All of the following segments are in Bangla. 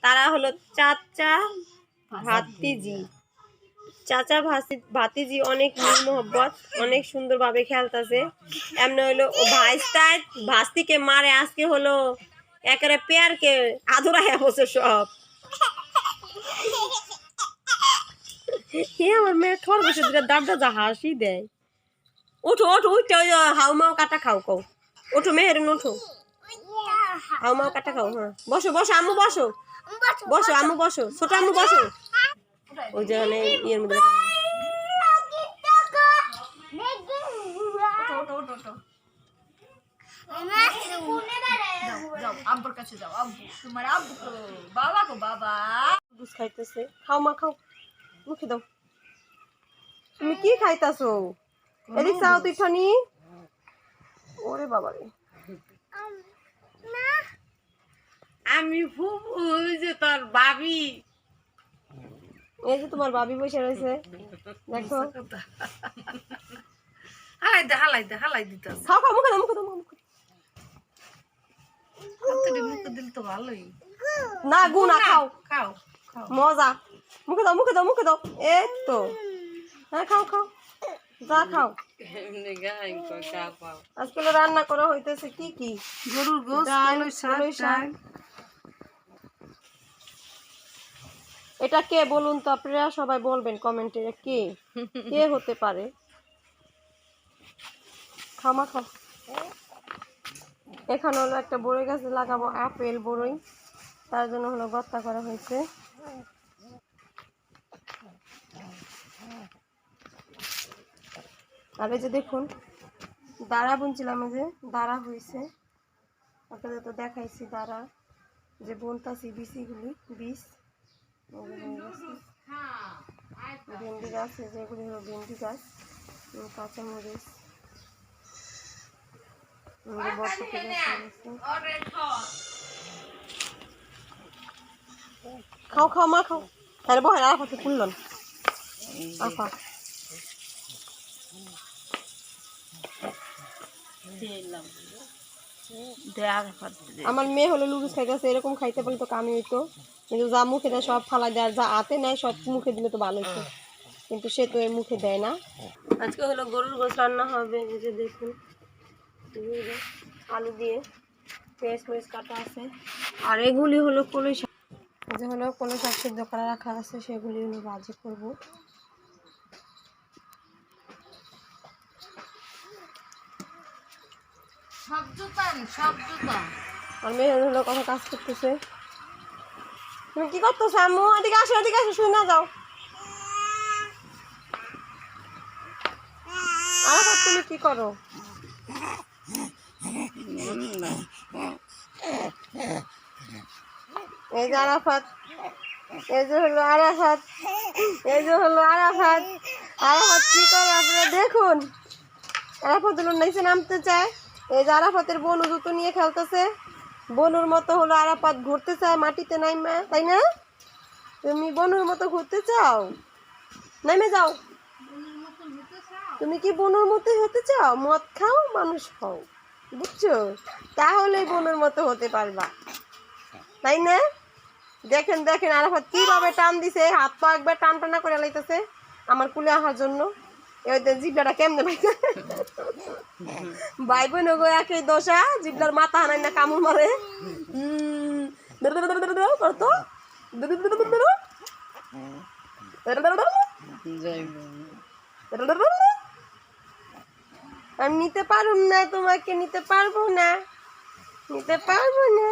তারা হলো চাচা ভাতিজি। চাচা ভাতিজি অনেক মিল মোহব্বত, অনেক সুন্দর ভাবে খেলতেছে। এমনি হলো ও ভাইস্তায় ভাস্তিকে মারে, আজকে হলো একেবারে পেয়ারকে আধুরা হয়ে বসে সব। আমার মেয়ে খরগোশের দুটা দাঁড়টা যা হাসি দেয়। ওঠো ওঠো উঠতে, ওই হাউ মাও কাটা খাও কও। ওঠো মেহেরুন ওঠো, হাউ মাও কাটা খাও। হ্যাঁ বসো বসো আম্মু বসো, বসো আম্মু বসো, ছোট আম্মু বসো। ওই যেখানে ইয়ের মধ্যে খাইতেছে। খাও মা খাও, মুখে দাও। তুমি কি খাইতাছো? এদিক চাও তুই খানি। ওরে বাবা রে, আমি ফুফু যে তোর ভাবি। এই যে তোমার ভাবি বসে রয়েছে, দেখো। হালাই দিতে খাও খাও, মুখে দাও মুখে দাও মুখে। মুখে দিল তো ভালোই না গু না, খাও খাও মজা। মুখে দাও মুখে দাও মুখে দাও, এই তো। হ্যাঁ খাও খাও, যা খাও। আজকে রান্না করা হইতেছে কি কি? গরুর গোশত, কলই শাক। এটা কে বলুন তো, আপনারা সবাই বলবেন কমেন্টে কে কে হতে পারে। খামা খাও। এখানে হলো একটা বড়ই গাছে লাগাবো আপেল বড়ই, তার জন্য হলো গর্তা করা হয়েছে। আর এই যে দেখুন দাঁড়া বুনছিলাম, এই যে দাঁড়া হয়েছে, আপনাদের তো দেখাইছি দাঁড়া যে বুনতাছি বিচিগুলি, বীজ ভেন্ডি গাছ, যেগুলি হলো ভেন্ডি গাছ, কাঁচামরিচ, বরবটি গাছ। খাও খাও মা খাও। তাহলে বহেন আর হাতে খুললেন আফা। আমার মেয়ে হলো লুডুস খাইতেছে, এরকম খাইতে পারলে তো কামি হইতো, কিন্তু যা মুখে দেয় সব ফালাই দেয়, আর যা হাতে নেয় সব মুখে দিলে তো ভালো হতো, কিন্তু সে তো এর মুখে দেয় না। আজকে হলো গরুর গোশ রান্না হবে, এই যে দেখুন আলু দিয়ে পেঁয়াজ মরিচ কাটা আছে। আর এগুলি হলো কলই শাক, যে হলো কলই শাক সিদ্ধ করা রাখা আছে, সেগুলি হলো ভাজি করবো। আর মেয়ে হলো কত কাজ করতেছে। তুমি কি করতেছো আম্মু? এদিকে আসো এদিকে আসো, শুনে না যাও। আর তুমি কি করো? এই যে আরাফাত, এই যে হলো আরাফাত, এই যে হলো আরাফাত। আরাফাত কি করে আপনারা দেখুন। আরাফাত হলো নিচে নামতে চায়, এই যে আরাফাতের বনু জুতো নিয়ে খেলতেছে। বনুর মতো হলো আরাফাত ঘুরতে চায় মাটিতে নাইমা, তাই না? তুমি বনুর মতো ঘুরতে চাও, নামে যাও। তুমি কি বনুর মতো হতে চাও? মদ খাও মানুষ হও, বুঝছো? তাহলে বনুর মতো হতে পারবা, তাই না? দেখেন দেখেন আরাফাত কিভাবে টান দিছে, হাত পা একবার টান টানা করে লাইতেছে আমার কুলে আসার জন্য। জিবলাটা কেমনে ভাই বোন গো একই দশা, জিবলার মাথা হানাই না কামড় মারে। করতো আমি নিতে পারুম না, তোমাকে নিতে পারবো না, নিতে পারবো না।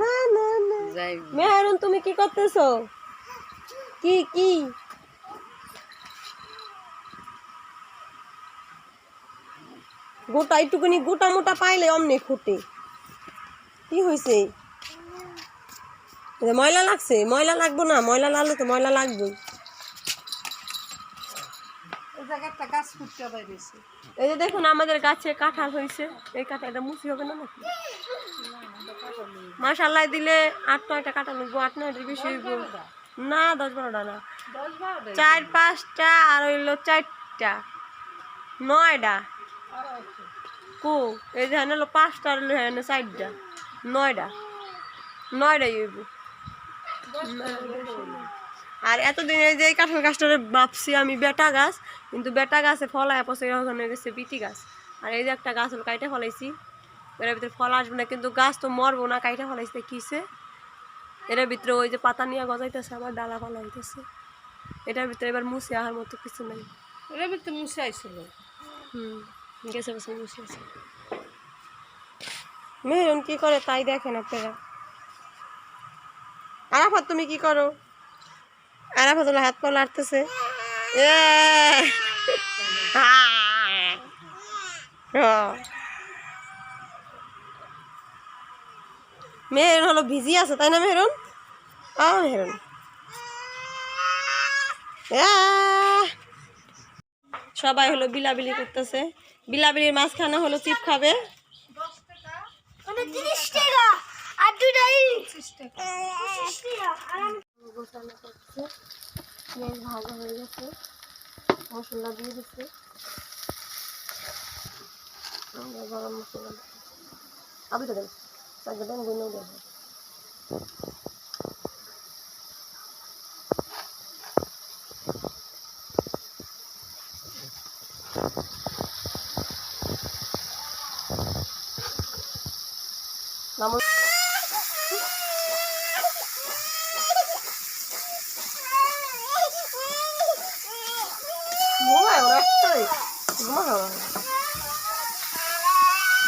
না না না মেহেরুন, তুমি কি করতেছো? কি কি গোটা একটুখানি গোটা মোটা পাইলে অমনি ফুটে। কি হয়েছে? ময়লা লাগছে? ময়লা লাগবো না, ময়লা লাগলে তো ময়লা লাগবে। এই যে দেখুন আমাদের গাছে কাঁঠাল হয়েছে, এই কাঁঠালটা মুসি হবে না নাকি? মাশাআল্লাহ দিলে 8-9টা কাঁঠাল হইব, 8-9টার বেশি হইব না, 10-12টা না, 4-5টা আর হইলো 4টা 9টা। কো এই যে হলো 5টা আর হলো 4টা 9টা। 9টাই হইব। আর এতদিন এই যে এই কাঁঠাল গাছটারে ভাবছি আমি বেটা গাছ, কিন্তু বেটা গাছে ফলায় পচে এখন হয়ে গেছে বিটি গাছ। আর এই যে একটা গাছ হলো কাইটা ফলাইছি, এর ভিতরে ফল আসবে না, কিন্তু গাছ তো মরবো না, কাইটা ফলাইছে কিসে। এর ভিতরে ওই যে পাতা নিয়ে গজাইতেছে, আমার ডালা ফলা হইতেছে। এটার ভিতরে এবার মুছে আহার মতো কিছু নাই। এর ভিতরে মুছে আইছিল। গেছে বছর মুছে আছে। মেহরুন কি করে তাই দেখেন আপনারা। আরাফাত তুমি কি করো? আরাফাত হলো হাত পা লাড়তেছে। মেহরুন হলো ভিজি আছে তাই না মেহরুন? মেহরুন সবাই হলো বিলাবিলি করতেছে। বিলাবিলির মাঝখানে হলো চিপ খাবে। ভাজা হয়ে গেছে, মশলা দিয়ে দিচ্ছে, গরম মশলা আবু তো দেন গুলো দেবো।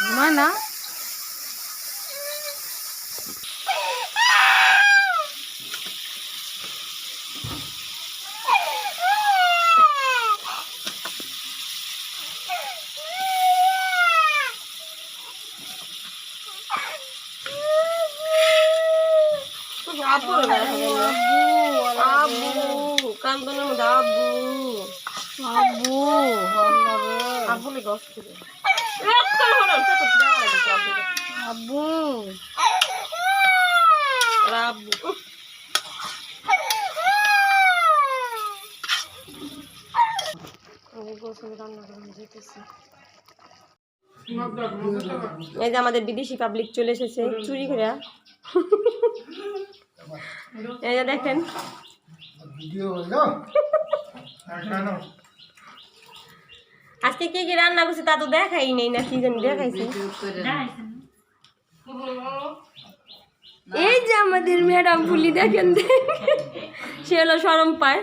ঘুমায় না? আব্বু কান্দনের মধ্যে আব্বু আব্বু আব্বু গছ আব্বু আব্বু রান্না করে যেতেছি। এই যে আমাদের বিদেশি পাবলিক চলে এসেছে চুরি করে। এই যে দেখেন আজকে কি কি রান্না করছি তা তো দেখাই নেই, না কি জানি দেখাইছি। এই যে আমাদের ম্যাডাম ফুলি দেখেন, সে হলো শরম পায়।